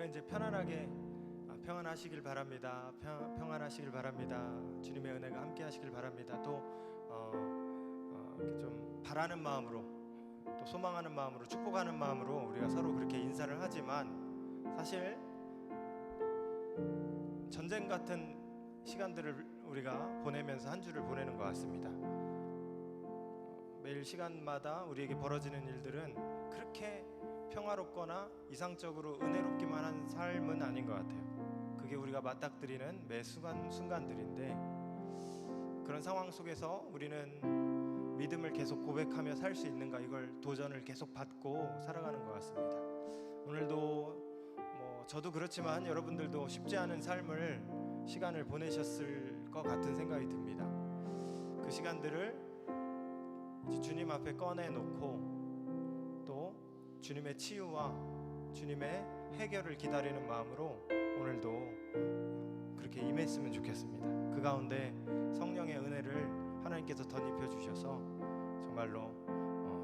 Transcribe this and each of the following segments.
이번에 이제 편안하게 평안하시길 바랍니다. 평안하시길 바랍니다. 주님의 은혜가 함께 하시길 바랍니다. 또 이렇게 좀 바라는 마음으로, 또 소망하는 마음으로, 축복하는 마음으로 우리가 서로 그렇게 인사를 하지만, 사실 전쟁 같은 시간들을 우리가 보내면서 한 주를 보내는 것 같습니다. 매일 시간마다 우리에게 벌어지는 일들은 그렇게 평화롭거나 이상적으로 은혜롭기만 한 삶은 아닌 것 같아요. 그게 우리가 맞닥뜨리는 매 순간들인데, 그런 상황 속에서 우리는 믿음을 계속 고백하며 살 수 있는가, 이걸 도전을 계속 받고 살아가는 것 같습니다. 오늘도 저도 그렇지만 여러분들도 쉽지 않은 시간을 보내셨을 것 같은 생각이 듭니다. 그 시간들을 이제 주님 앞에 꺼내놓고 또 주님의 치유와 주님의 해결을 기다리는 마음으로 오늘도 그렇게 임했으면 좋겠습니다. 그 가운데 성령의 은혜를 하나님께서 덧입혀 주셔서 정말로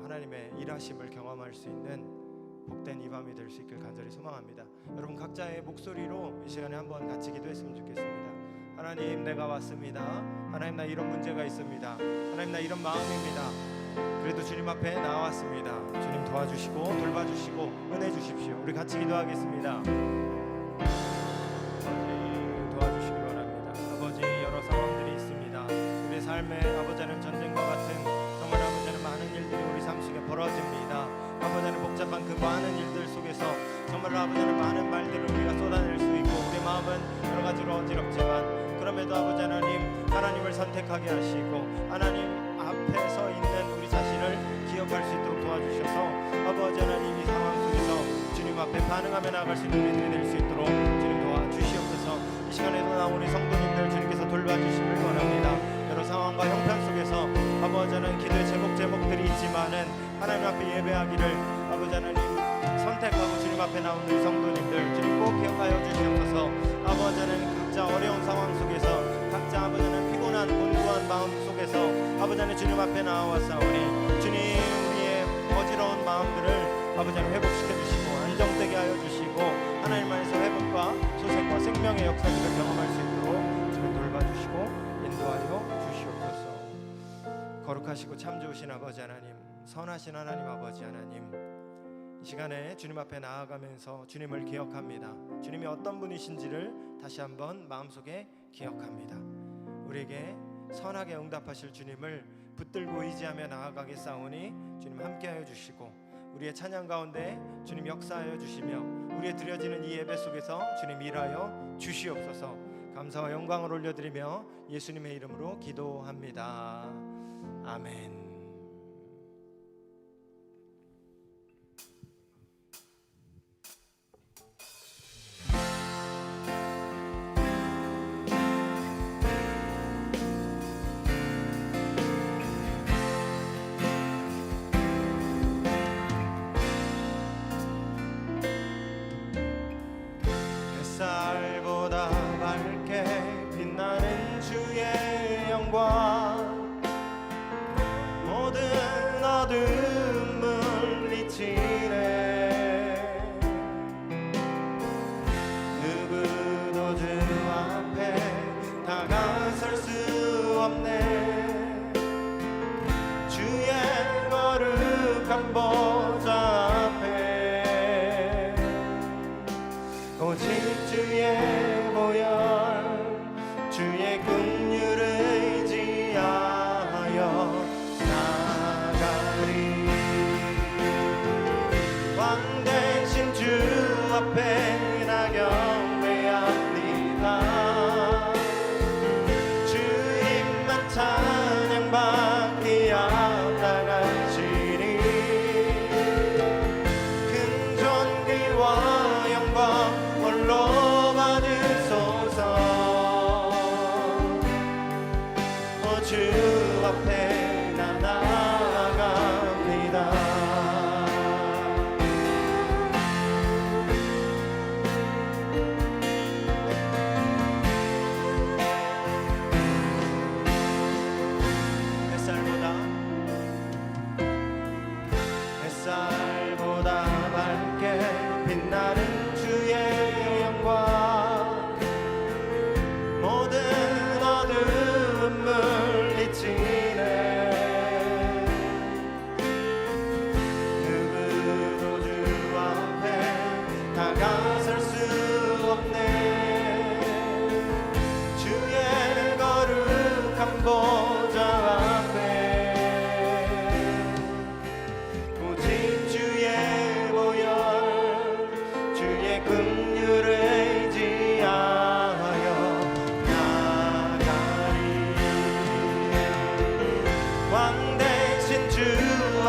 하나님의 일하심을 경험할 수 있는 복된 이 밤이 될 수 있길 간절히 소망합니다. 여러분 각자의 목소리로 이 시간에 한번 같이 기도했으면 좋겠습니다. 하나님, 내가 왔습니다. 하나님, 나 이런 문제가 있습니다. 하나님, 나 이런 마음입니다. 그래도 주님 앞에 나왔습니다. 주님 도와주시고 돌봐주시고 은혜 주십시오. 우리 같이 기도하겠습니다. 아버지, 도와주시기 바랍니다. 아버지, 여러 상황들이 있습니다. 우리의 삶에 아버지는 전쟁과 같은 정말 아버지는 많은 일들이 우리 삶 속에 벌어집니다. 아버지는 복잡한 그 많은 일들 속에서 정말로 아버지는 많은 말들을 우리가 쏟아낼 수 있고, 우리 마음은 여러 가지로 어지럽지만 그럼에도 아버지 하나님을 선택하게 하시고 하나님 앞에 서 있는 우리 자신을 기억할 수 있도록 도와주셔서 아버지 하나님, 이 상황 속에서 주님 앞에 반응하며 나아갈 수 있는 우리들이 될 수 있도록 주님 도와주시옵소서. 이 시간에도 나오는 성도님들 주님께서 돌봐주시길 원합니다. 여러 상황과 형편 속에서 아버지 하나님, 기도의 제목들이 있지만은 하나님 앞에 예배하기를 아버지 하나님 선택하고 주님 앞에 나오는 우리 성도님들 주님 꼭 기억하여 주시옵소서. 아버지 하나님, 각자 어려운 상황 속에서 각자 아버지 하나님 피곤한 곤고한 마음 속에서 아버지 하나님 주님 앞에 나와사오니 주님, 우리의 어지러운 마음들을 아버지 하나님 회복시켜 주시고 안정되게 하여 주시고 하나님 안에서 회복과 소생과 생명의 역사들을 경험할 수 있도록 주님 돌봐주시고 인도하여 주시옵소서. 거룩하시고 참 좋으신 아버지 하나님, 선하신 하나님 아버지 하나님, 이 시간에 주님 앞에 나아가면서 주님을 기억합니다. 주님이 어떤 분이신지를 다시 한번 마음속에 기억합니다. 우리에게 선하게 응답하실 주님을 붙들고 의지하며 나아가겠사오니 주님 함께하여 주시고 우리의 찬양 가운데 주님 역사하여 주시며 우리의 드려지는 이 예배 속에서 주님 일하여 주시옵소서. 감사와 영광을 올려드리며 예수님의 이름으로 기도합니다. 아멘. 햇살보다 밝게 빛나는 주의 영광, 모든 어둠을 물리치네. 누구도 주 앞에 다가설 수 없네. 주의 거룩한 보좌 앞에 오직 주의 보혈, 주의 긍휼을 의지하여 나가리. 왕 대신 주 앞에 나 경배합니다. 주님만 찬양받기 합당하시니 큰 존귀와 영광 홀로 받으소서. 주 앞에 나 나아갑니다.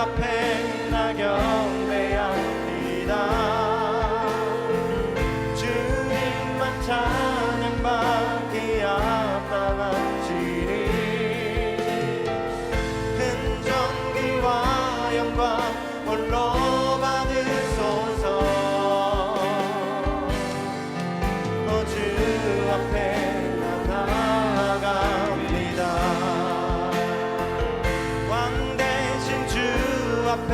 앞에 나 경배합니다. 주님만 찬양받기 합당하시니 큰 존귀와 영광 홀로 받으소서. 주 앞에 나 나아갑니다. 왕 대신 주 앞에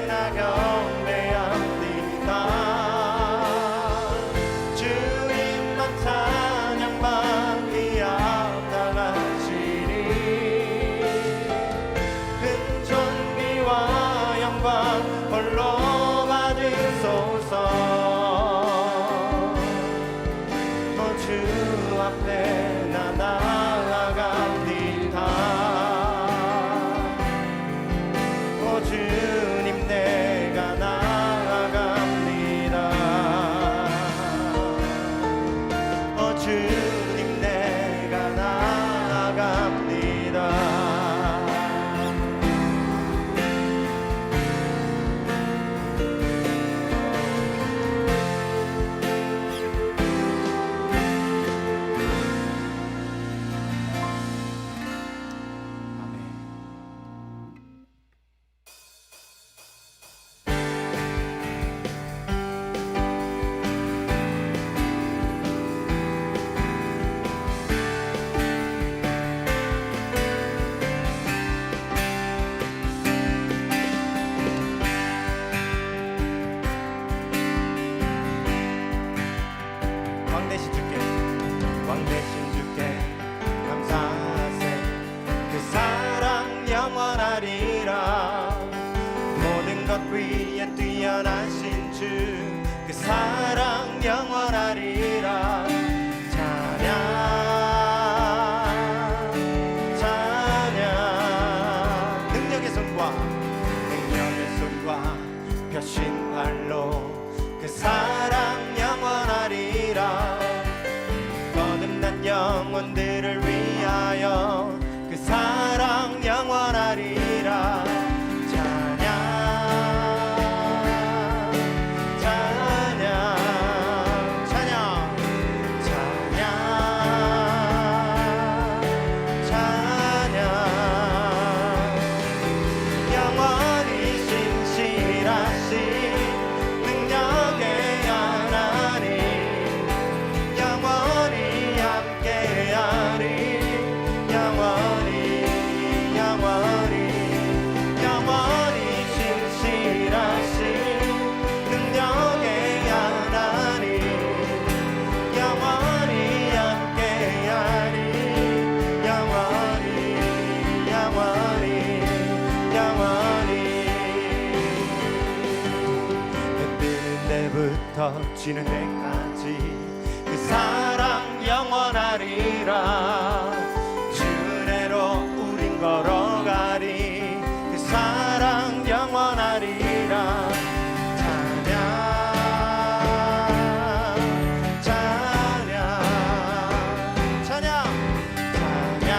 나 경배합니다. 주님만 찬양받기 합당하시니 큰 존귀와 영광 홀로 받으소서. 주 앞에 나 나아갑니다. 오 주님 내가 나아갑니다. 오 주님 내가 나아갑니다. 왕 대신 주께 감사하세. 그 사랑 영원하리라. 모든 것 위에 뛰어나신 주 그 사랑 영원하리라. 찬양 찬양. 능력의 손과 펴신 팔로 그 사랑 영원하리라. 거듭난 영혼들을 위하여 그 사랑 영원하리라. 찬양 찬양 찬양 찬양 찬양. 영원히 신실하신 능력의 하나님 영원히 함께하리. 영원히 신실하신 능력의 하나님 영원히 함께하리. 영원히 해 뜨는 때부터 지는 때까지 그 사랑 영원하리라. 주 은혜로 우린 걸어가리. 그 사랑 영원하리라. 찬양 찬양 찬양 찬양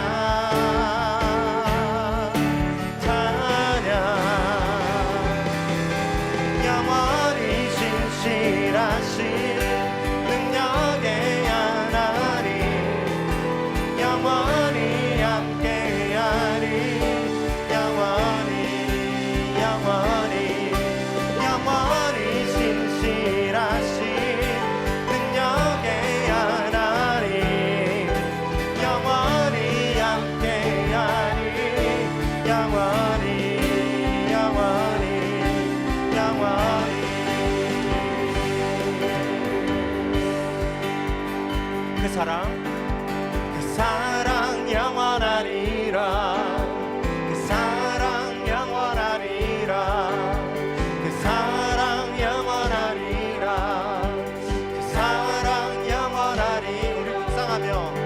찬양. 영원히 신실하신 능력의 하나님 영원히 함께하리. 영원히 신실하신 능력의 하나님 영원히 함께하리. 영원히 그 사랑 영원하리라. 그 사랑 영원하리라. 그 사랑 영원하리라. 그 사랑 영원하리. 우리 묵상하며 그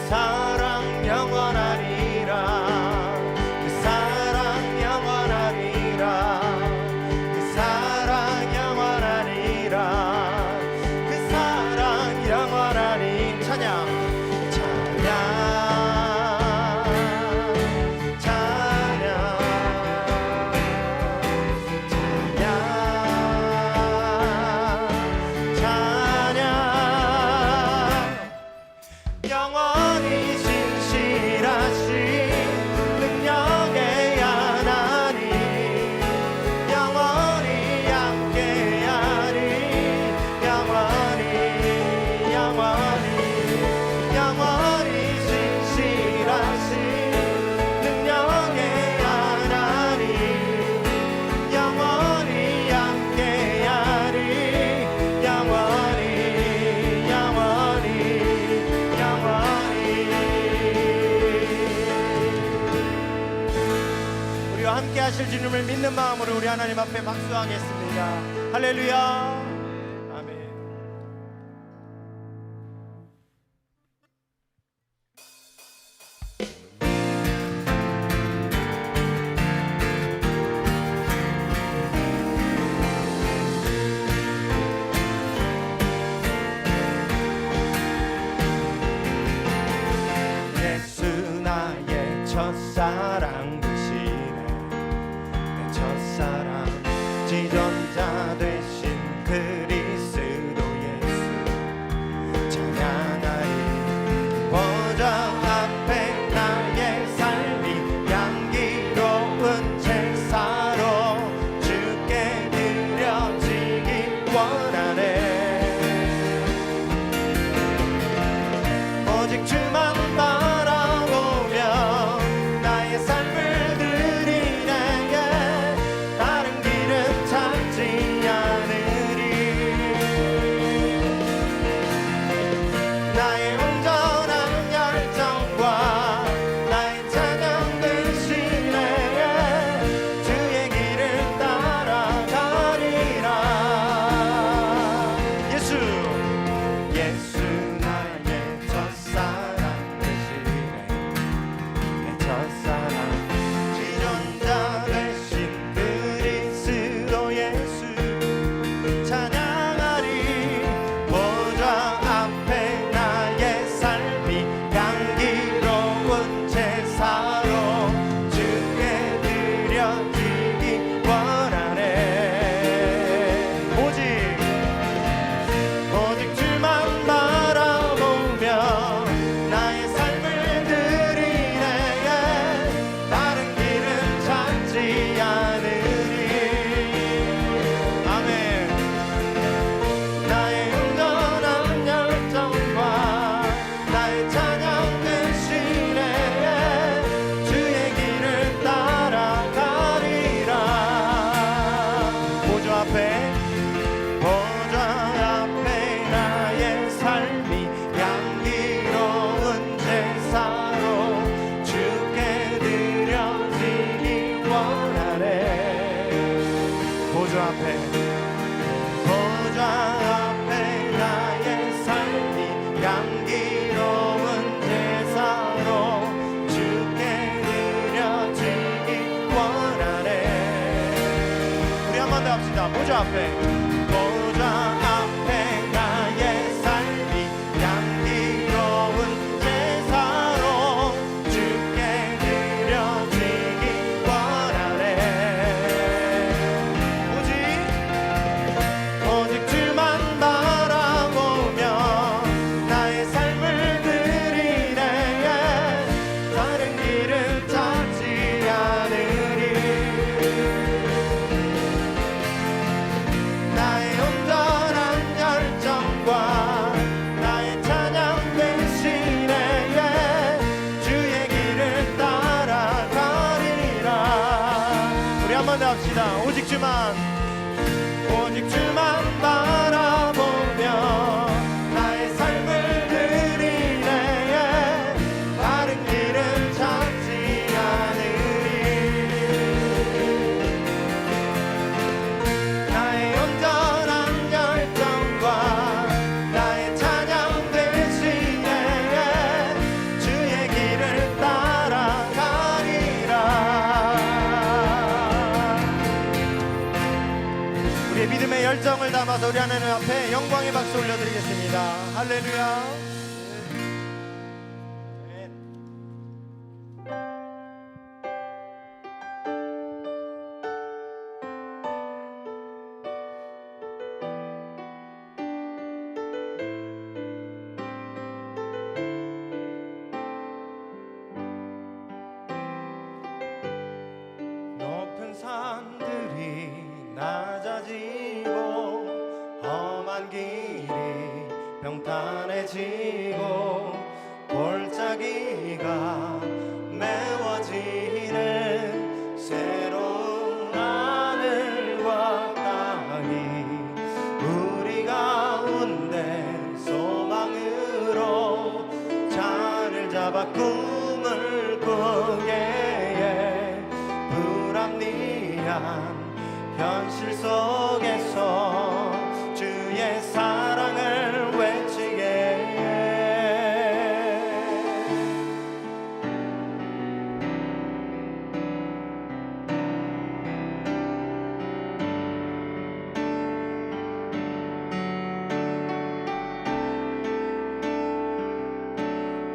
사랑 영원하리라. 그 사랑 영원하리라. 그 사랑 영원하리라. 그 사랑 영원하리. 찬양 하실 주님을 믿는 마음으로 우리 하나님 앞에 박수하겠습니다. 할렐루야. 아멘. 예수 나의 첫사랑 되시네. 내 첫사랑 지존자 되신 그리스도 예수 찬양하리. 보좌 앞에 나의 삶이 향기로운 제사로 주께 드려지기 원하네. 오직 주만 바라보며 나의 삶을 드리네. 다른 길은 찾지 않으리. 나의 온전한 열정과 나의 찬양 되시네. 주의 길을 따라가리라. 예수 나의 첫사랑 되시네. 내 첫사랑 지존자 되신 그리스도 예수 찬양하리. 보좌 앞에 나의 삶이 향기로운 제사로 주께 드려지기 원하네. 오직 주만 바라보며 나의 삶을 드리네. 다른 길은 찾지 않으리. 아멘. 나의 온전한 열정과 나의 찬양 되시네. 주의 길을 따라가리라. 보좌 앞에 나의 삶이 향기로운 제사로 주께 드려지기 원하네. 보좌 앞에 나의 삶이 향기로운 제사로 주께 드려지기 원하네. 우리 한 번 더 합시다. 보좌 앞에 나의 삶이 향기로운 제사로 주께 드려지기 원하네. 오직 주만 바라보며 나의 삶을 드리네. 다른 길은 찾지 않으리. 나의 온전한 열정과 나의 찬양 되시네. 주의 길을 따라가리라. 우리 한 번 더 합시다. 오직 주만 바라보며 나의 삶을 드리네. 다른 길은 찾지 않으리. 나의 온전한 열정과 나의 찬양 되시네. 주의 길을 따라가리라. 우리의 믿음의 열정을 담아서 우리 하나님 앞에 영광의 박수 올려드리겠습니다. 할렐루야. 높은 산들이 낮아지고 험한 길이 평탄해지고 골짜기가 메워지는 새로운 하늘과 땅이 우리 가운데 소망으로 자리를 잡아 꿈을 꾸게 불합리 위한 현실 속에서 주의 사랑을 외치게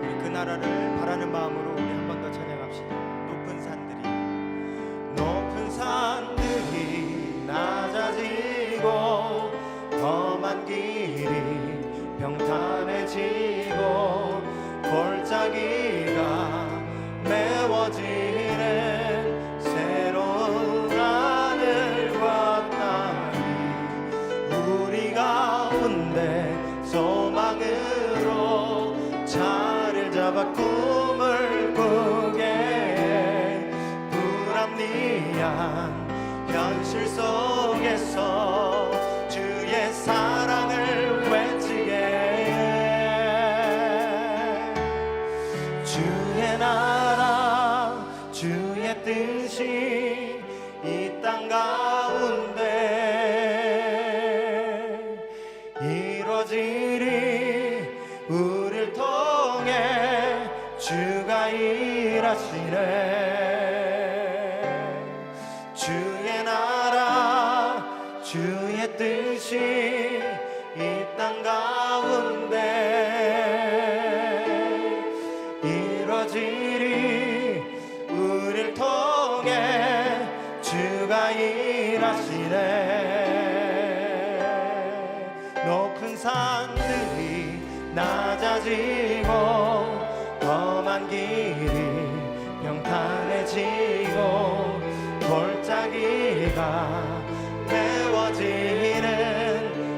우리 그 나라를 바라는 마음으로 우리 한 번 더 찬양합시다. 높은 산들이 낮아지고 험한 길이 평탄해지고 골짜기가 메워지는 새로운 하늘과 땅이 우리 가운데 소망으로 자리를 잡아 꿈을 꾸게 불합리한 현실 속에서 주의 사랑을 외치게 주의 나라 주의 뜻이 이 땅 가운데 이루어지리 우릴 통해 주가 일하시네 주의 나라 주의 뜻이 이 땅 가운데 이루어지리 우릴 통해 주가 일하시네 높은 산들이 낮아지고 험한 길이 평탄해지고 골짜기가 메워지는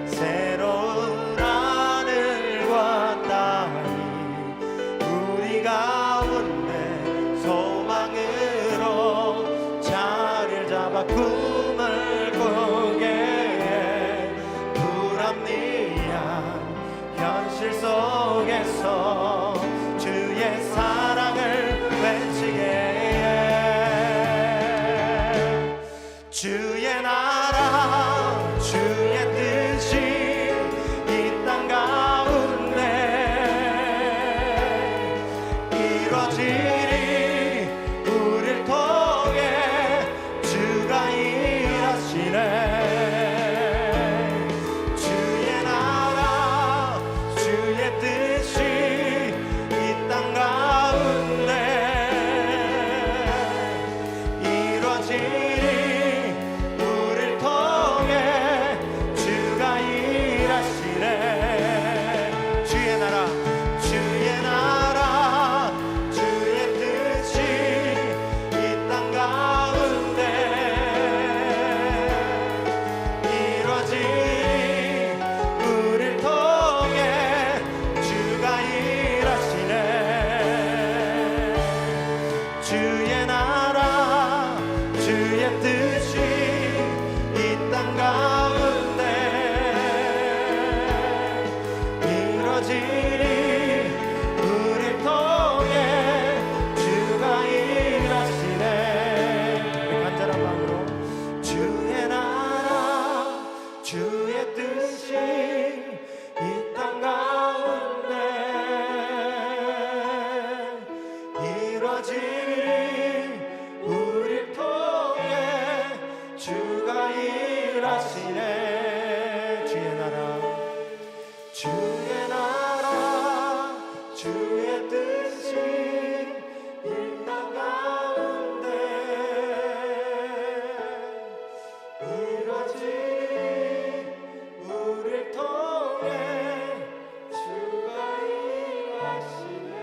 새로운 하늘과 땅이 우리 가운데 소망으로 자리를 잡아 꿈을 꾸게 불합리한 현실 속에서 주의 사랑을 외치게 주의 나라 주의 뜻이 이 땅 가운데 이루어지리 우릴 통해 주가 일하시네 주의 나라 주의 뜻이 이 땅 가운데 이루어지리 우릴 통해 주가 일하시네 주의 나라 주의 나라 주의 뜻이 이 땅 가운데 이루어지리 우릴 통해 주가 일하시네 주의 나라 주의 뜻이 이 땅 가운데 이루어지리 우릴 통해 주가 일하시네 우리 간절한 마음으로 주의 나라 주의 뜻이 이 땅 가운데 이루어지리 우릴 통해 주가 일하시네 주의 나라 주의 나라 주의 뜻이 이 땅 가운데 이루어지리 우릴 통해 주가 일하시네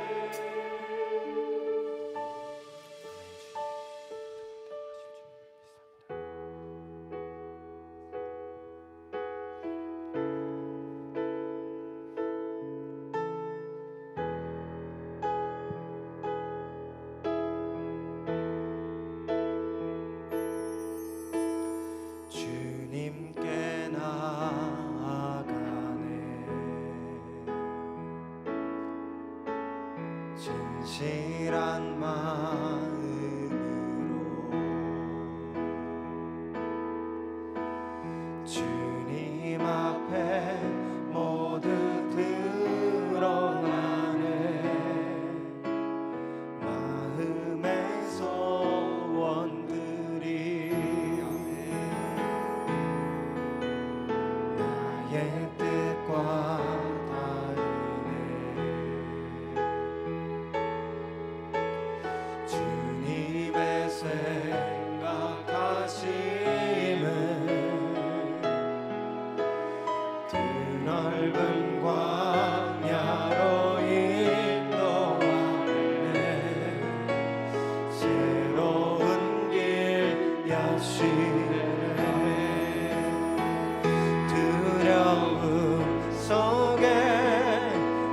두려움 속에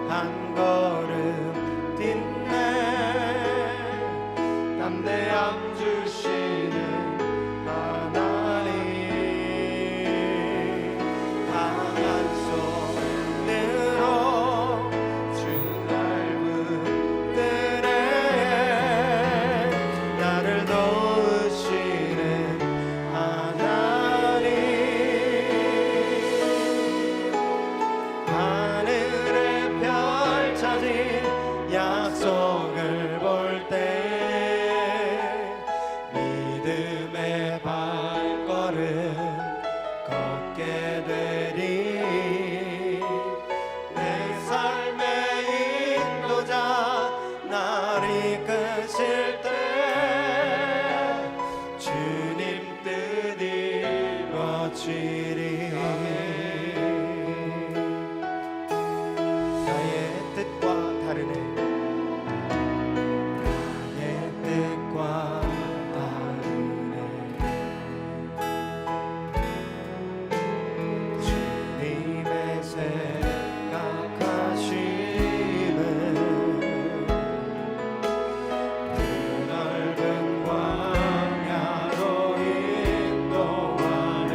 한 걸음 딛네. 담대함 주시는 하나님, 강한 손으로 주 닮은 들에 나를 도우시는 하나님, 하늘에 펼쳐진 약속을 볼 때 믿음의 발걸음 걷게 되리. 내 삶의 인도자 날 이끄실 때 주님 뜻 이루어지리. 나의 뜻과 다르네. 나의 뜻과 다르네. 주님의 생각하심은 그 넓은 광야로 인도하네.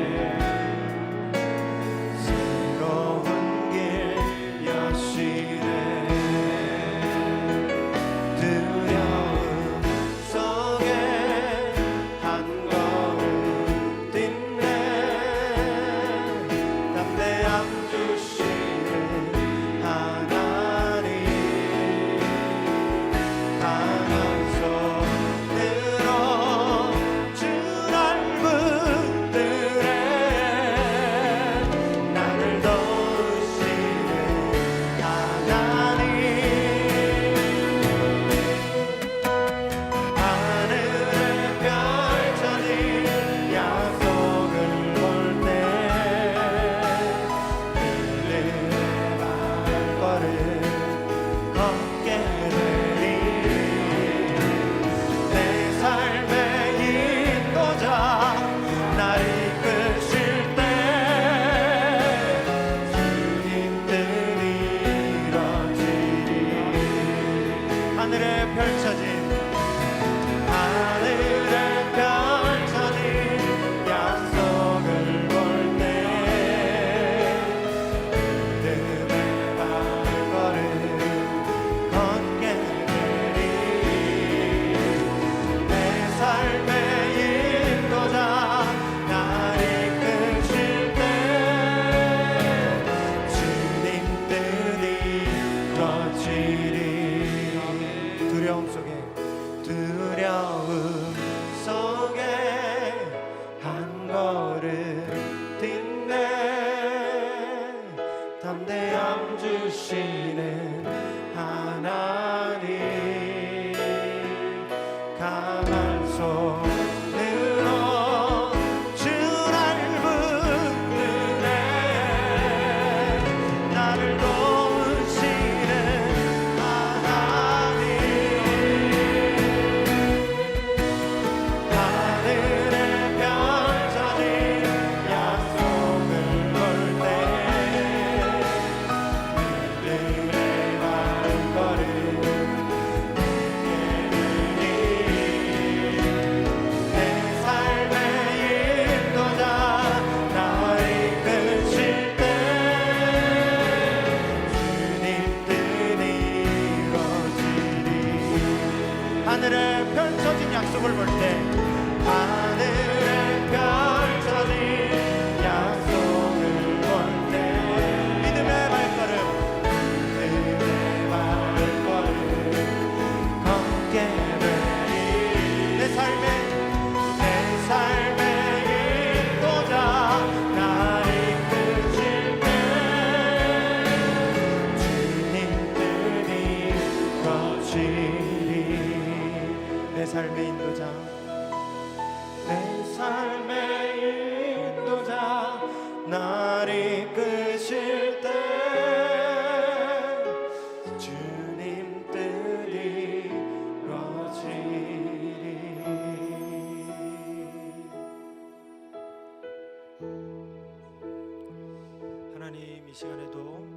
시간에도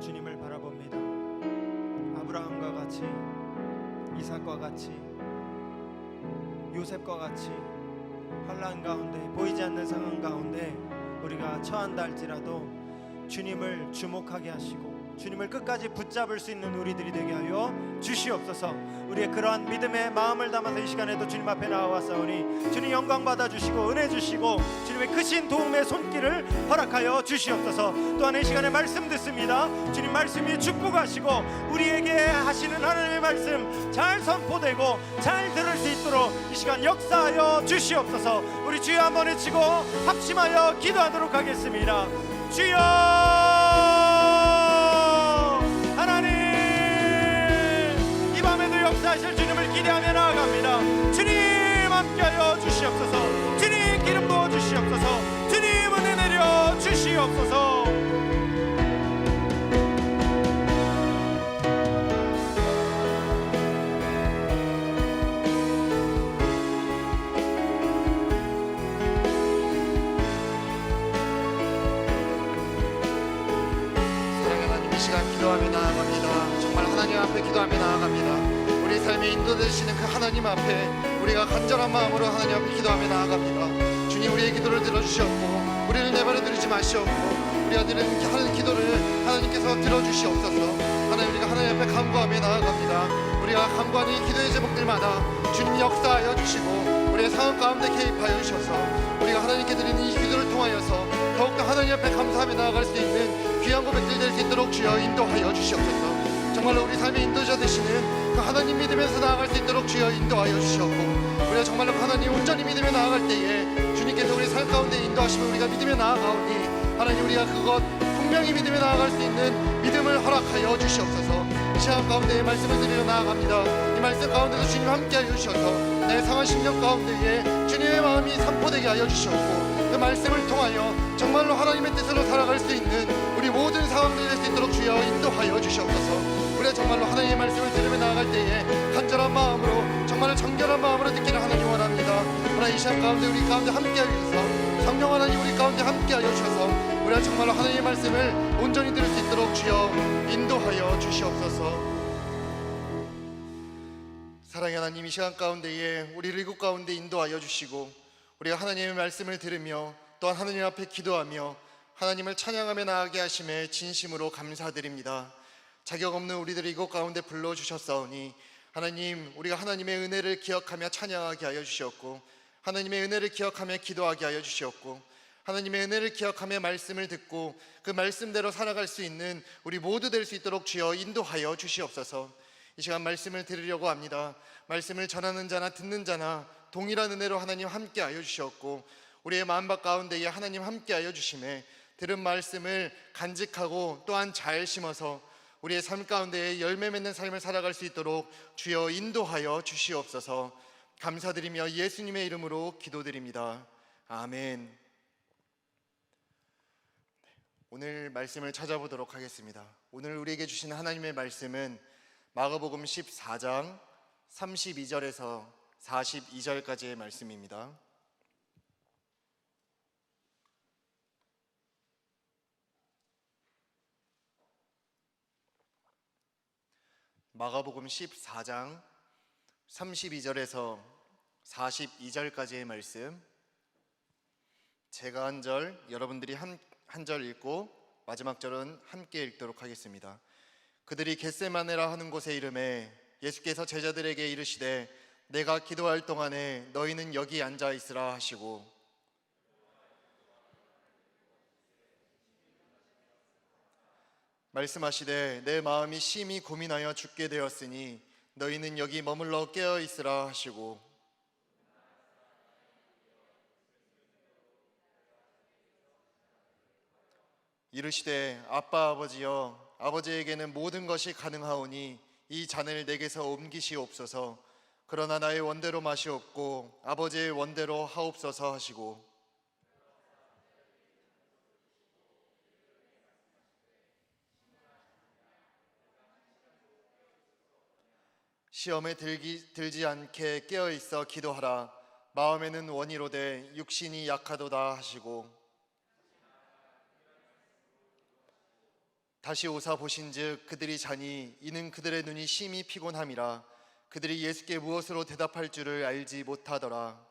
주님을 바라봅니다. 아브라함과 같이, 이삭과 같이, 요셉과 같이 환난 가운데, 보이지 않는 상황 가운데 우리가 처한다 할지라도 주님을 주목하게 하시고 주님을 끝까지 붙잡을 수 있는 우리들이 되게 하여 주시옵소서. 우리의 그러한 믿음의 마음을 담아서 이 시간에도 주님 앞에 나와왔사오니 주님 영광 받아주시고 은혜 주시고 주님의 크신 도움의 손길을 허락하여 주시옵소서. 또한 이 시간에 말씀 듣습니다. 주님 말씀이 축복하시고 우리에게 하시는 하나님의 말씀 잘 선포되고 잘 들을 수 있도록 이 시간 역사하여 주시옵소서. 우리 주여 한번 외치고 합심하여 기도하도록 하겠습니다. 주여, 역사하실 주님을 기대하며 나아갑니다. 주님 함께하여 주시옵소서. 주님 기름 부어 주시옵소서. 주님 은혜 내려 주시옵소서. 사랑하는 하나님, 이 시간 기도하며 나아갑니다. 정말 하나님 앞에 기도하며 나아갑니다. 우리 삶의 인도되시는 그 하나님 앞에 우리가 간절한 마음으로 하나님 앞에 기도하며 나아갑니다. 주님, 우리의 기도를 들어주시옵고 우리를 내버려 두지 마시옵고 우리가 하는 기도를 하나님께서 들어주시옵소서. 하나님, 우리가 하나님 앞에 간구하며 나아갑니다. 우리가 간구하는 이 기도의 제목들마다 주님 역사하여 주시고 우리의 상황 가운데 개입하여 주셔서 우리가 하나님께 드리는 이 기도를 통하여서 더욱더 하나님 앞에 감사하며 나아갈 수 있는 귀한 고백들 될 수 있도록 주여 인도하여 주시옵소서. 정말로 우리 삶의 인도자 되시는 그 하나님 믿으면서 나아갈 수 있도록 주여 인도하여 주시옵고 우리가 정말로 하나님 온전히 믿으며 나아갈 때에 주님께서 우리 삶 가운데 인도하시면 우리가 믿으며 나아가오니 하나님, 우리가 그것 분명히 믿으며 나아갈 수 있는 믿음을 허락하여 주시옵소서. 이 시간 가운데에 말씀을 드리러 나아갑니다. 이 말씀 가운데도 주님 함께하여 주셔서 내 상한 심령 가운데에 주님의 마음이 선포되게 하여 주시옵고 그 말씀을 통하여 정말로 하나님의 뜻으로 살아갈 수 있는 우리 모든 상황들이 될 수 있도록 주여 인도하여 주시옵소서. 우리가 정말로 하나님의 말씀을 들으며 나아갈 때에 간절한 마음으로 정말로 정결한 마음으로 듣기를 하나님 원합니다. 하나님, 이 시간 가운데 우리 가운데 함께하여 주셔서 성령 하나님 우리 가운데 함께하여 주셔서 우리가 정말로 하나님의 말씀을 온전히 들을 수 있도록 주여 인도하여 주시옵소서. 사랑의 하나님, 이 시간 가운데에 우리를 이곳 가운데 인도하여 주시고 우리가 하나님의 말씀을 들으며 또한 하나님 앞에 기도하며 하나님을 찬양하며 나아가게 하심에 진심으로 감사드립니다. 자격 없는 우리들을 이곳 가운데 불러주셨사오니 하나님, 우리가 하나님의 은혜를 기억하며 찬양하게 하여 주시옵고 하나님의 은혜를 기억하며 기도하게 하여 주시옵고 하나님의 은혜를 기억하며 말씀을 듣고 그 말씀대로 살아갈 수 있는 우리 모두 될 수 있도록 주여 인도하여 주시옵소서. 이 시간 말씀을 들으려고 합니다. 말씀을 전하는 자나 듣는 자나 동일한 은혜로 하나님 함께하여 주시옵고 우리의 마음밭 가운데에 하나님 함께하여 주심에 들은 말씀을 간직하고 또한 잘 심어서 우리의 삶 가운데에 열매 맺는 삶을 살아갈 수 있도록 주여 인도하여 주시옵소서. 감사드리며 예수님의 이름으로 기도드립니다. 아멘. 오늘 말씀을 찾아보도록 하겠습니다. 오늘 우리에게 주신 하나님의 말씀은 마가복음 14장 32절에서 42절까지의 말씀입니다. 마가복음 14장 32절에서 42절까지의 말씀, 제가 한 절, 여러분들이 한 절 읽고 마지막 절은 함께 읽도록 하겠습니다. 그들이 겟세마네라 하는 곳에 이르매 예수께서 제자들에게 이르시되 내가 기도할 동안에 너희는 여기 앉아 있으라 하시고 말씀하시되 내 마음이 심히 고민하여 죽게 되었으니 너희는 여기 머물러 깨어 있으라 하시고 이르시되 아빠 아버지여 아버지에게는 모든 것이 가능하오니 이 잔을 내게서 옮기시옵소서. 그러나 나의 원대로 마시옵고 아버지의 원대로 하옵소서 하시고 시험에 들지 않게 깨어있어 기도하라. 마음에는 원이로되 육신이 약하도다 하시고 다시 오사 보신즉 그들이 자니 이는 그들의 눈이 심히 피곤함이라 그들이 예수께 무엇으로 대답할 줄을 알지 못하더라.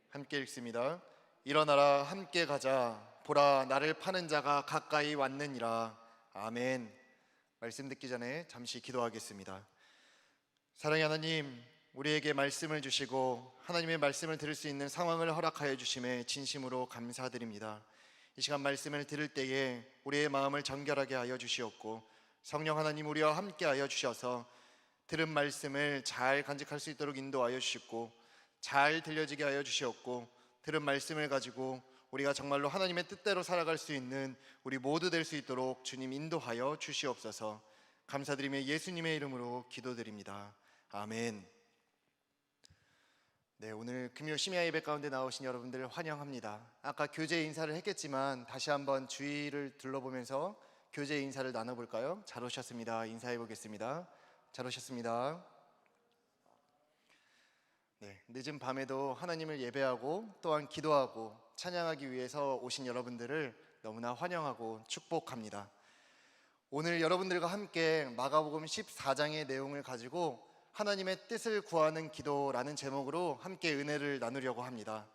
함께 읽습니다. 일어나라 함께 가자. 보라 나를 파는 자가 가까이 왔느니라. 아멘. 말씀 듣기 전에 잠시 기도하겠습니다. 사랑의 하나님, 우리에게 말씀을 주시고 하나님의 말씀을 들을 수 있는 상황을 허락하여 주심에 진심으로 감사드립니다. 이 시간 말씀을 들을 때에 우리의 마음을 정결하게 하여 주시옵고 성령 하나님 우리와 함께 하여 주셔서 들은 말씀을 잘 간직할 수 있도록 인도하여 주시고 잘 들려지게 하여 주시옵고 들은 말씀을 가지고 우리가 정말로 하나님의 뜻대로 살아갈 수 있는 우리 모두 될 수 있도록 주님 인도하여 주시옵소서. 감사드리며 예수님의 이름으로 기도드립니다. 아멘. 네, 오늘 금요 심야 예배 가운데 나오신 여러분들을 환영합니다. 아까 교제 인사를 했겠지만 다시 한번 주위를 둘러보면서 교제 인사를 나눠볼까요? 잘 오셨습니다. 인사해 보겠습니다. 잘 오셨습니다. 네, 늦은 밤에도 하나님을 예배하고 또한 기도하고 찬양하기 위해서 오신 여러분들을 너무나 환영하고 축복합니다. 오늘 여러분들과 함께 마가복음 14장의 내용을 가지고 하나님의 뜻을 구하는 기도라는 제목으로 함께 은혜를 나누려고 합니다.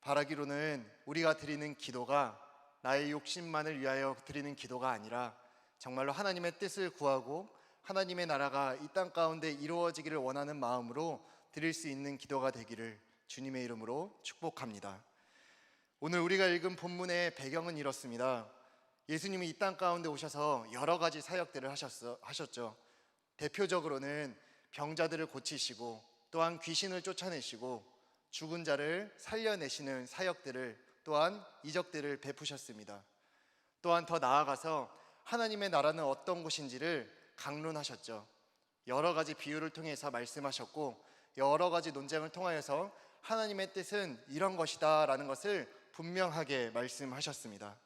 바라기로는 우리가 드리는 기도가 나의 욕심만을 위하여 드리는 기도가 아니라 정말로 하나님의 뜻을 구하고 하나님의 나라가 이 땅 가운데 이루어지기를 원하는 마음으로 드릴 수 있는 기도가 되기를 주님의 이름으로 축복합니다. 오늘 우리가 읽은 본문의 배경은 이렇습니다. 예수님이 이 땅 가운데 오셔서 여러 가지 사역들을 하셨죠. 대표적으로는 병자들을 고치시고 또한 귀신을 쫓아내시고 죽은 자를 살려내시는 사역들을 또한 이적들을 베푸셨습니다. 또한 더 나아가서 하나님의 나라는 어떤 곳인지를 강론하셨죠. 여러 가지 비유를 통해서 말씀하셨고 여러 가지 논쟁을 통하여서 하나님의 뜻은 이런 것이다 라는 것을 분명하게 말씀하셨습니다.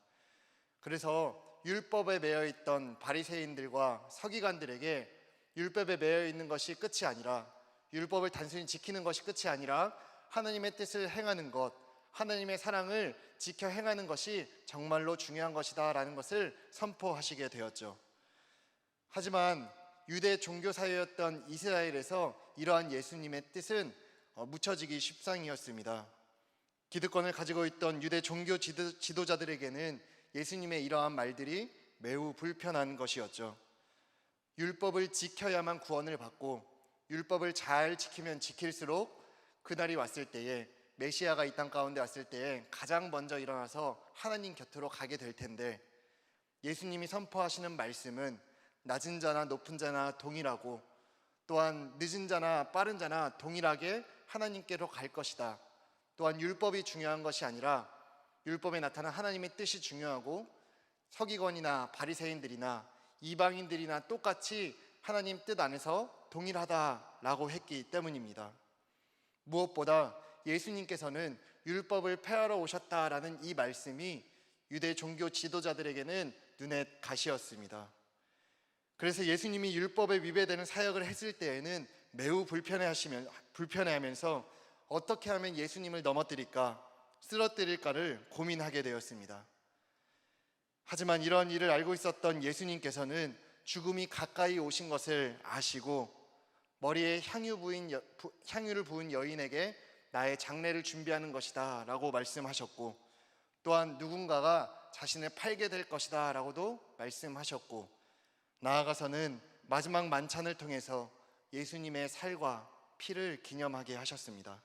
그래서 율법에 매여 있던 바리새인들과 서기관들에게 율법에 매여 있는 것이 끝이 아니라 율법을 단순히 지키는 것이 끝이 아니라 하나님의 뜻을 행하는 것, 하나님의 사랑을 지켜 행하는 것이 정말로 중요한 것이다 라는 것을 선포하시게 되었죠. 하지만 유대 종교 사회였던 이스라엘에서 이러한 예수님의 뜻은 묻혀지기 십상이었습니다. 기득권을 가지고 있던 유대 종교 지도자들에게는 예수님의 이러한 말들이 매우 불편한 것이었죠. 율법을 지켜야만 구원을 받고 율법을 잘 지키면 지킬수록 그날이 왔을 때에 메시아가 이 땅 가운데 왔을 때에 가장 먼저 일어나서 하나님 곁으로 가게 될 텐데 예수님이 선포하시는 말씀은 낮은 자나 높은 자나 동일하고 또한 늦은 자나 빠른 자나 동일하게 하나님께로 갈 것이다. 또한 율법이 중요한 것이 아니라 율법에 나타난 하나님의 뜻이 중요하고 서기관이나 바리새인들이나 이방인들이나 똑같이 하나님 뜻 안에서 동일하다라고 했기 때문입니다. 무엇보다 예수님께서는 율법을 폐하러 오셨다라는 이 말씀이 유대 종교 지도자들에게는 눈에 가시였습니다. 그래서 예수님이 율법에 위배되는 사역을 했을 때에는 매우 불편해하면서 어떻게 하면 예수님을 넘어뜨릴까, 쓰러뜨릴까를 고민하게 되었습니다. 하지만 이런 일을 알고 있었던 예수님께서는 죽음이 가까이 오신 것을 아시고 머리에 향유를 부은 여인에게 나의 장례를 준비하는 것이다 라고 말씀하셨고 또한 누군가가 자신을 팔게 될 것이다 라고도 말씀하셨고 나아가서는 마지막 만찬을 통해서 예수님의 살과 피를 기념하게 하셨습니다.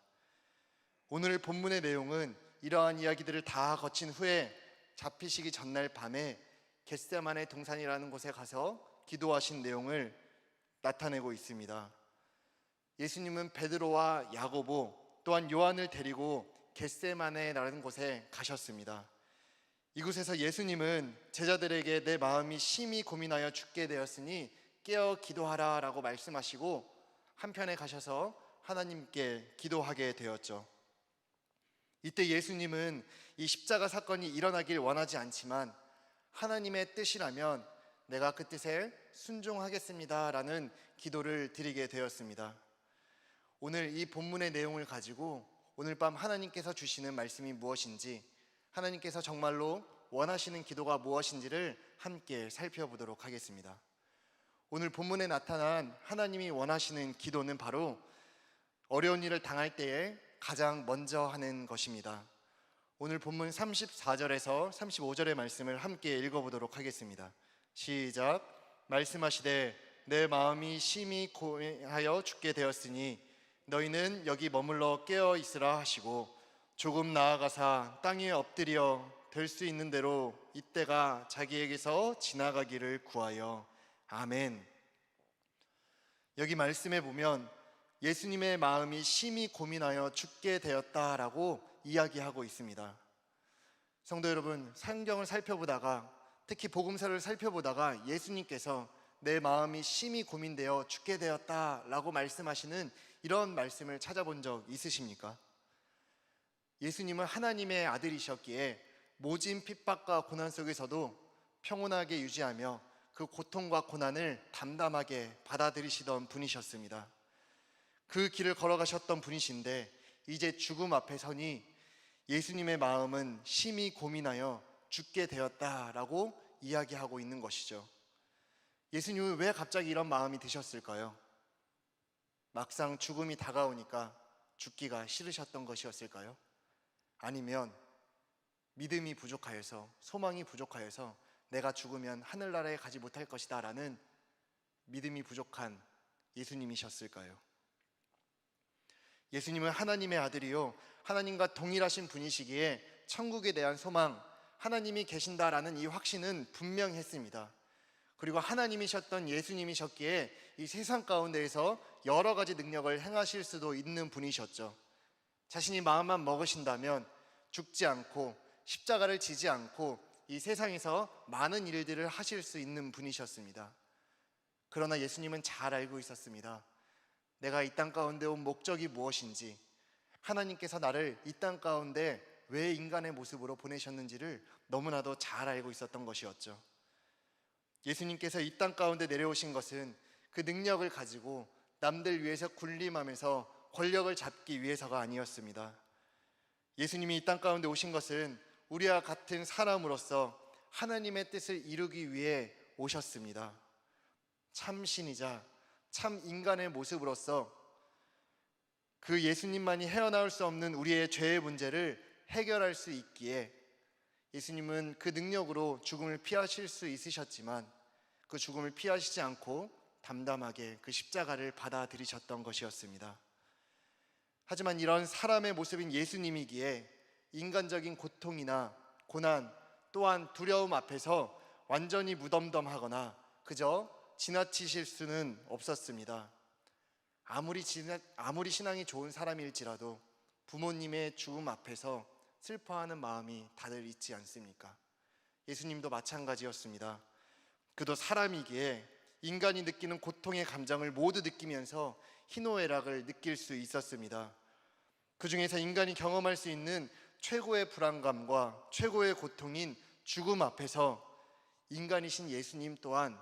오늘 본문의 내용은 이러한 이야기들을 다 거친 후에 잡히시기 전날 밤에 겟세마네 동산이라는 곳에 가서 기도하신 내용을 나타내고 있습니다. 예수님은 베드로와 야고보 또한 요한을 데리고 겟세마네라는 곳에 가셨습니다. 이곳에서 예수님은 제자들에게 내 마음이 심히 고민하여 죽게 되었으니 깨어 기도하라 라고 말씀하시고 한편에 가셔서 하나님께 기도하게 되었죠. 이때 예수님은 이 십자가 사건이 일어나길 원하지 않지만 하나님의 뜻이라면 내가 그 뜻에 순종하겠습니다 라는 기도를 드리게 되었습니다. 오늘 이 본문의 내용을 가지고 오늘 밤 하나님께서 주시는 말씀이 무엇인지, 하나님께서 정말로 원하시는 기도가 무엇인지를 함께 살펴보도록 하겠습니다. 오늘 본문에 나타난 하나님이 원하시는 기도는 바로 어려운 일을 당할 때에 가장 먼저 하는 것입니다. 오늘 본문 34절에서 35절의 말씀을 함께 읽어보도록 하겠습니다. 시작. 말씀하시되 내 마음이 심히 고민하여 죽게 되었으니 너희는 여기 머물러 깨어 있으라 하시고 조금 나아가사 땅 위에 엎드려 될 수 있는 대로 이때가 자기에게서 지나가기를 구하여. 아멘. 여기 말씀에 보면 예수님의 마음이 심히 고민하여 죽게 되었다라고 이야기하고 있습니다. 성도 여러분, 성경을 살펴보다가, 특히 복음서를 살펴보다가 예수님께서 내 마음이 심히 고민되어 죽게 되었다라고 말씀하시는 이런 말씀을 찾아본 적 있으십니까? 예수님은 하나님의 아들이셨기에 모진 핍박과 고난 속에서도 평온하게 유지하며 그 고통과 고난을 담담하게 받아들이시던 분이셨습니다. 그 길을 걸어가셨던 분이신데 이제 죽음 앞에 서니 예수님의 마음은 심히 고민하여 죽게 되었다라고 이야기하고 있는 것이죠. 예수님은 왜 갑자기 이런 마음이 드셨을까요? 막상 죽음이 다가오니까 죽기가 싫으셨던 것이었을까요? 아니면 믿음이 부족하여서, 소망이 부족하여서 내가 죽으면 하늘나라에 가지 못할 것이다 라는 믿음이 부족한 예수님이셨을까요? 예수님은 하나님의 아들이요 하나님과 동일하신 분이시기에 천국에 대한 소망, 하나님이 계신다라는 이 확신은 분명했습니다. 그리고 하나님이셨던 예수님이셨기에 이 세상 가운데에서 여러 가지 능력을 행하실 수도 있는 분이셨죠. 자신이 마음만 먹으신다면 죽지 않고 십자가를 지지 않고 이 세상에서 많은 일들을 하실 수 있는 분이셨습니다. 그러나 예수님은 잘 알고 있었습니다. 내가 이 땅 가운데 온 목적이 무엇인지, 하나님께서 나를 이 땅 가운데 왜 인간의 모습으로 보내셨는지를 너무나도 잘 알고 있었던 것이었죠. 예수님께서 이 땅 가운데 내려오신 것은 그 능력을 가지고 남들 위해서 군림하면서 권력을 잡기 위해서가 아니었습니다. 예수님이 이 땅 가운데 오신 것은 우리와 같은 사람으로서 하나님의 뜻을 이루기 위해 오셨습니다. 참 신이자 참 인간의 모습으로서 그 예수님만이 헤어나올 수 없는 우리의 죄의 문제를 해결할 수 있기에 예수님은 그 능력으로 죽음을 피하실 수 있으셨지만 그 죽음을 피하시지 않고 담담하게 그 십자가를 받아들이셨던 것이었습니다. 하지만 이런 사람의 모습인 예수님이기에 인간적인 고통이나 고난 또한 두려움 앞에서 완전히 무덤덤하거나 그저 지나치실 수는 없었습니다. 아무리 신앙이 좋은 사람일지라도 부모님의 죽음 앞에서 슬퍼하는 마음이 다들 있지 않습니까? 예수님도 마찬가지였습니다. 그도 사람이기에 인간이 느끼는 고통의 감정을 모두 느끼면서 희노애락을 느낄 수 있었습니다. 그 중에서 인간이 경험할 수 있는 최고의 불안감과 최고의 고통인 죽음 앞에서 인간이신 예수님 또한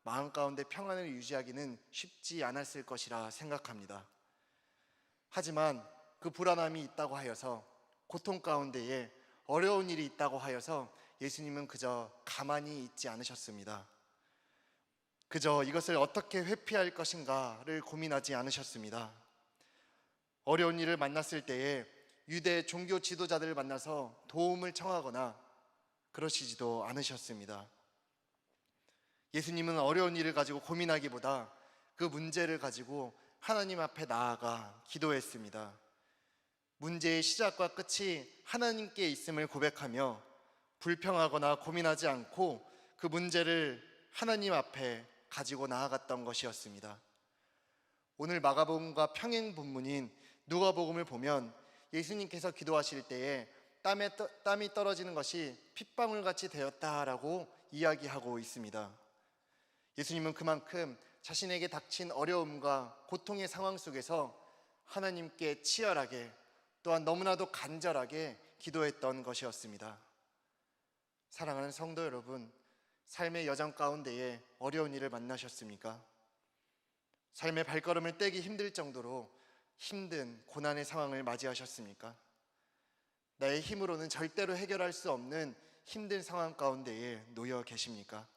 마음 가운데 평안을 유지하기는 쉽지 않았을 것이라 생각합니다. 하지만 그 불안함이 있다고 하여서, 고통 가운데에 어려운 일이 있다고 하여서 예수님은 그저 가만히 있지 않으셨습니다. 그저 이것을 어떻게 회피할 것인가를 고민하지 않으셨습니다. 어려운 일을 만났을 때에 유대 종교 지도자들을 만나서 도움을 청하거나 그러시지도 않으셨습니다. 예수님은 어려운 일을 가지고 고민하기보다 그 문제를 가지고 하나님 앞에 나아가 기도했습니다. 문제의 시작과 끝이 하나님께 있음을 고백하며 불평하거나 고민하지 않고 그 문제를 하나님 앞에 가지고 나아갔던 것이었습니다. 오늘 마가복음과 평행 본문인 누가복음을 보면 예수님께서 기도하실 때에 땀이 떨어지는 것이 핏방울같이 되었다라고 이야기하고 있습니다. 예수님은 그만큼 자신에게 닥친 어려움과 고통의 상황 속에서 하나님께 치열하게 또한 너무나도 간절하게 기도했던 것이었습니다. 사랑하는 성도 여러분, 삶의 여정 가운데에 어려운 일을 만나셨습니까? 삶의 발걸음을 떼기 힘들 정도로 힘든 고난의 상황을 맞이하셨습니까? 나의 힘으로는 절대로 해결할 수 없는 힘든 상황 가운데에 놓여 계십니까?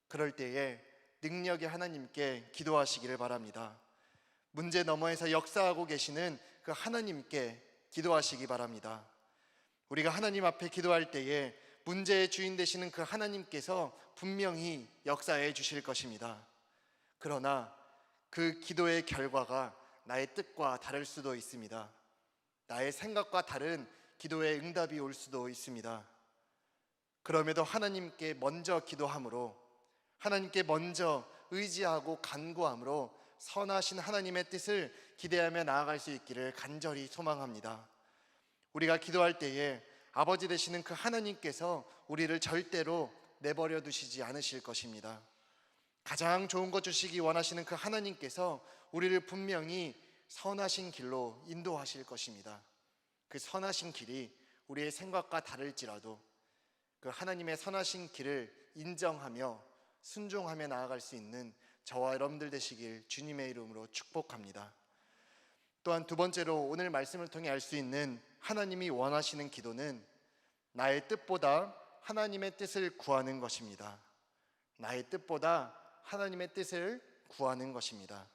그럴 때에 능력의 하나님께 기도하시기를 바랍니다. 문제 너머에서 역사하고 계시는 그 하나님께 기도하시기 바랍니다. 우리가 하나님 앞에 기도할 때에 문제의 주인 되시는 그 하나님께서 분명히 역사해 주실 것입니다. 그러나 그 기도의 결과가 나의 뜻과 다를 수도 있습니다. 나의 생각과 다른 기도의 응답이 올 수도 있습니다. 그럼에도 하나님께 먼저 기도함으로, 하나님께 먼저 의지하고 간구함으로 선하신 하나님의 뜻을 기대하며 나아갈 수 있기를 간절히 소망합니다. 우리가 기도할 때에 아버지 되시는 그 하나님께서 우리를 절대로 내버려 두시지 않으실 것입니다. 가장 좋은 것 주시기 원하시는 그 하나님께서 우리를 분명히 선하신 길로 인도하실 것입니다. 그 선하신 길이 우리의 생각과 다를지라도 그 하나님의 선하신 길을 인정하며 순종하며 나아갈 수 있는 저와 여러분들 되시길 주님의 이름으로 축복합니다. 또한 두 번째로 오늘 말씀을 통해 알 수 있는 하나님이 원하시는 기도는 나의 뜻보다 하나님의 뜻을 구하는 것입니다. 나의 뜻보다 하나님의 뜻을 구하는 것입니다.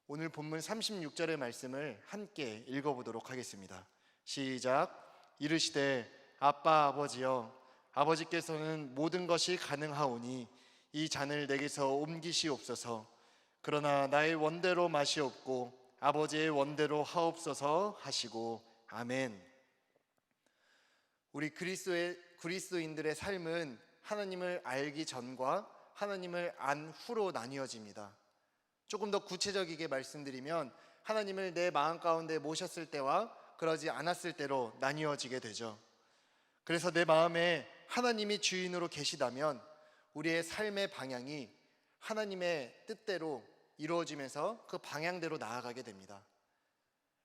오늘 본문 36절의 말씀을 함께 읽어보도록 하겠습니다. 시작. 이르시되 아빠 아버지여, 아버지께서는 모든 것이 가능하오니 이 잔을 내게서 옮기시옵소서. 그러나 나의 원대로 마시옵고 아버지의 원대로 하옵소서 하시고 아멘. 우리 그리스도인들의 삶은 하나님을 알기 전과 하나님을 안 후로 나뉘어집니다. 조금 더 구체적이게 말씀드리면 하나님을 내 마음 가운데 모셨을 때와 그러지 않았을 때로 나뉘어지게 되죠. 그래서 내 마음에 하나님이 주인으로 계시다면 우리의 삶의 방향이 하나님의 뜻대로 이루어지면서 그 방향대로 나아가게 됩니다.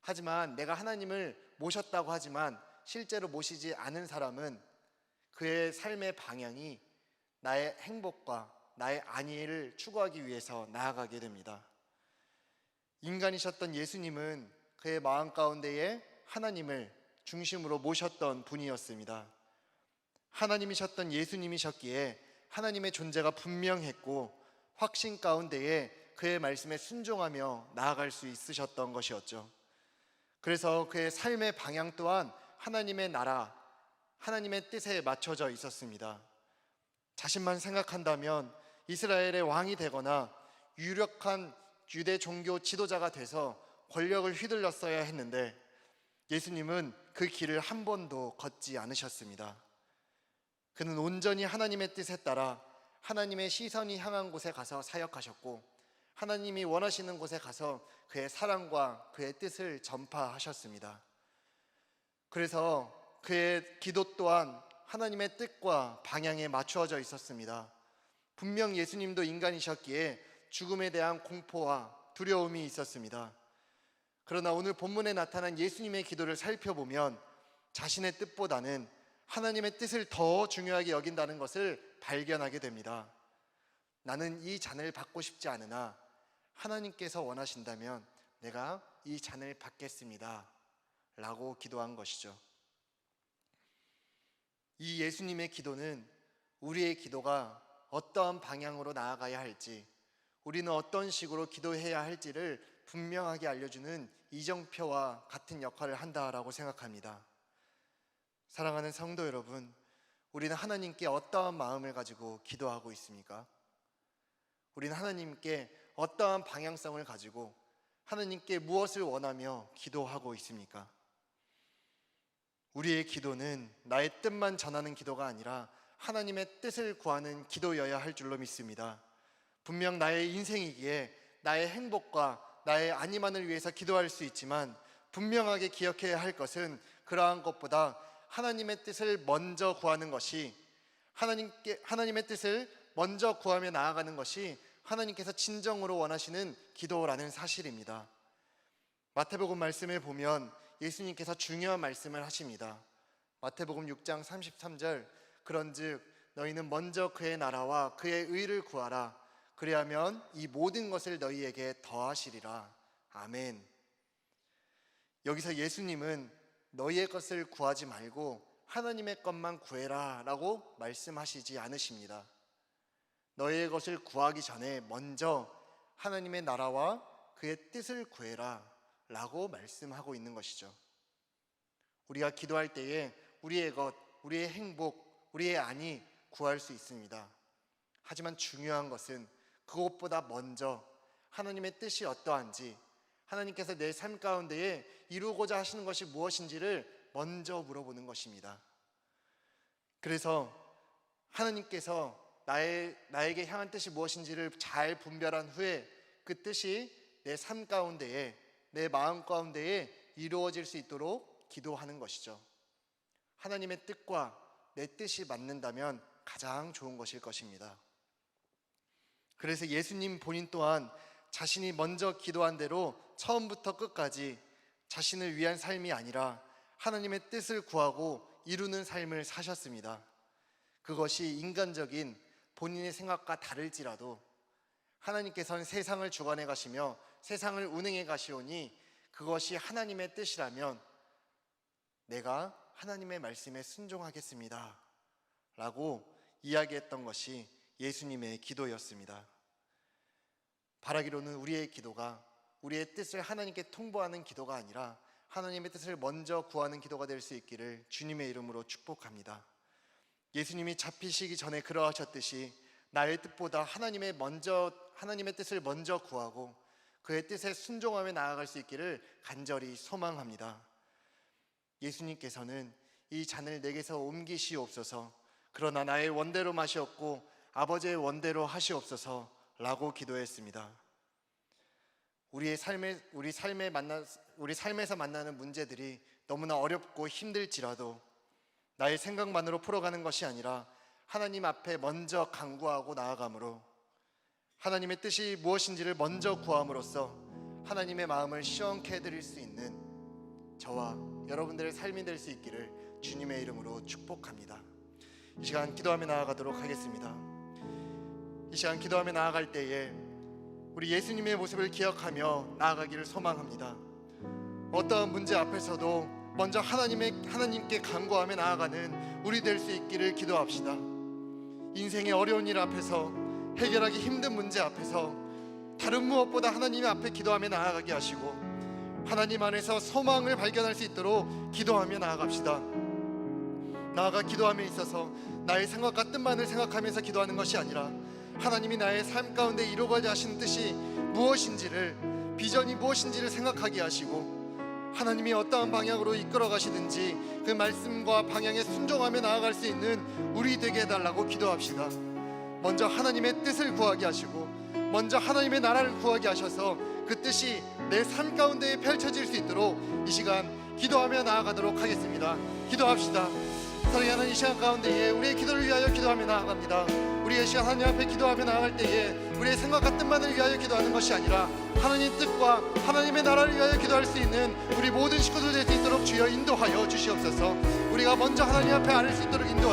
하지만 내가 하나님을 모셨다고 하지만 실제로 모시지 않은 사람은 그의 삶의 방향이 나의 행복과 나의 안위를 추구하기 위해서 나아가게 됩니다. 인간이셨던 예수님은 그의 마음 가운데에 하나님을 중심으로 모셨던 분이었습니다. 하나님이셨던 예수님이셨기에 하나님의 존재가 분명했고 확신 가운데에 그의 말씀에 순종하며 나아갈 수 있으셨던 것이었죠. 그래서 그의 삶의 방향 또한 하나님의 나라, 하나님의 뜻에 맞춰져 있었습니다. 자신만 생각한다면 이스라엘의 왕이 되거나 유력한 유대 종교 지도자가 돼서 권력을 휘둘렀어야 했는데 예수님은 그 길을 한 번도 걷지 않으셨습니다. 그는 온전히 하나님의 뜻에 따라 하나님의 시선이 향한 곳에 가서 사역하셨고 하나님이 원하시는 곳에 가서 그의 사랑과 그의 뜻을 전파하셨습니다. 그래서 그의 기도 또한 하나님의 뜻과 방향에 맞추어져 있었습니다. 분명 예수님도 인간이셨기에 죽음에 대한 공포와 두려움이 있었습니다. 그러나 오늘 본문에 나타난 예수님의 기도를 살펴보면 자신의 뜻보다는 하나님의 뜻을 더 중요하게 여긴다는 것을 발견하게 됩니다. 나는 이 잔을 받고 싶지 않으나 하나님께서 원하신다면 내가 이 잔을 받겠습니다 라고 기도한 것이죠. 이 예수님의 기도는 우리의 기도가 어떠한 방향으로 나아가야 할지, 우리는 어떤 식으로 기도해야 할지를 분명하게 알려주는 이정표와 같은 역할을 한다라고 생각합니다. 사랑하는 성도 여러분, 우리는 하나님께 어떠한 마음을 가지고 기도하고 있습니까? 우리는 하나님께 어떠한 방향성을 가지고 하나님께 무엇을 원하며 기도하고 있습니까? 우리의 기도는 나의 뜻만 전하는 기도가 아니라 하나님의 뜻을 구하는 기도여야 할 줄로 믿습니다. 분명 나의 인생이기에 나의 행복과 나의 안위만을 위해서 기도할 수 있지만 분명하게 기억해야 할 것은 그러한 것보다 하나님의 뜻을 먼저 구하는 것이 하나님의 뜻을 먼저 구하며 나아가는 것이 하나님께서 진정으로 원하시는 기도라는 사실입니다. 마태복음 말씀을 보면 예수님께서 중요한 말씀을 하십니다. 마태복음 6장 33절 그런즉 너희는 먼저 그의 나라와 그의 의를 구하라. 그리하면 이 모든 것을 너희에게 더하시리라. 아멘. 여기서 예수님은 너희의 것을 구하지 말고 하나님의 것만 구해라 라고 말씀하시지 않으십니다. 너희의 것을 구하기 전에 먼저 하나님의 나라와 그의 뜻을 구해라 라고 말씀하고 있는 것이죠. 우리가 기도할 때에 우리의 것, 우리의 행복, 우리의 안위 구할 수 있습니다. 하지만 중요한 것은 그것보다 먼저 하나님의 뜻이 어떠한지, 하나님께서 내 삶 가운데에 이루고자 하시는 것이 무엇인지를 먼저 물어보는 것입니다. 그래서 하나님께서 나에게 향한 뜻이 무엇인지를 잘 분별한 후에 그 뜻이 내 삶 가운데에, 내 마음 가운데에 이루어질 수 있도록 기도하는 것이죠. 하나님의 뜻과 내 뜻이 맞는다면 가장 좋은 것일 것입니다. 그래서 예수님 본인 또한 자신이 먼저 기도한 대로 처음부터 끝까지 자신을 위한 삶이 아니라 하나님의 뜻을 구하고 이루는 삶을 사셨습니다. 그것이 인간적인 본인의 생각과 다를지라도 하나님께서는 세상을 주관해 가시며 세상을 운행해 가시오니 그것이 하나님의 뜻이라면 내가 하나님의 말씀에 순종하겠습니다 라고 이야기했던 것이 예수님의 기도였습니다. 바라기로는 우리의 기도가 우리의 뜻을 하나님께 통보하는 기도가 아니라 하나님의 뜻을 먼저 구하는 기도가 될 수 있기를 주님의 이름으로 축복합니다. 예수님이 잡히시기 전에 그러하셨듯이 나의 뜻보다 하나님의 뜻을 먼저 구하고 그의 뜻에 순종하며 나아갈 수 있기를 간절히 소망합니다. 예수님께서는 이 잔을 내게서 옮기시옵소서, 그러나 나의 원대로 마시옵고 아버지의 원대로 하시옵소서 라고 기도했습니다. 우리 삶에서 만나는 문제들이 너무나 어렵고 힘들지라도 나의 생각만으로 풀어가는 것이 아니라 하나님 앞에 먼저 간구하고 나아감으로 하나님의 뜻이 무엇인지를 먼저 구함으로써 하나님의 마음을 시원케 해드릴 수 있는 저와 여러분들의 삶이 될 수 있기를 주님의 이름으로 축복합니다. 이 시간 기도하며 나아가도록 하겠습니다. 이 시간 기도하며 나아갈 때에 우리 예수님의 모습을 기억하며 나아가기를 소망합니다. 어떠한 문제 앞에서도 먼저 하나님께 간구하며 나아가는 우리 될 수 있기를 기도합시다. 인생의 어려운 일 앞에서, 해결하기 힘든 문제 앞에서 다른 무엇보다 하나님 앞에 기도하며 나아가게 하시고 하나님 안에서 소망을 발견할 수 있도록 기도하며 나아갑시다. 나아가 기도함에 있어서 나의 생각과 뜻만을 생각하면서 기도하는 것이 아니라 하나님이 나의 삶 가운데 이루고자 하시는 뜻이 무엇인지를, 비전이 무엇인지를 생각하게 하시고 하나님이 어떠한 방향으로 이끌어 가시든지 그 말씀과 방향에 순종하며 나아갈 수 있는 우리 되게 해달라고 기도합시다. 먼저 하나님의 뜻을 구하게 하시고 먼저 하나님의 나라를 구하게 하셔서 그 뜻이 내 삶 가운데 펼쳐질 수 있도록 이 시간 기도하며 나아가도록 하겠습니다. 기도합시다. 사랑하는 이 시간 가운데에 우리의 기도를 위하여 기도하며 나아갑니다. 우리의 시간 하나님 앞에 기도하며 나아갈 때에 우리의 생각과 뜻만을 위하여 기도하는 것이 아니라 하나님 뜻과 하나님의 나라를 위하여 기도할 수 있는 우리 모든 식구들 될 수 있도록 주여 인도하여 주시옵소서. 우리가 먼저 하나님 앞에 아를 수 있도록 인도하여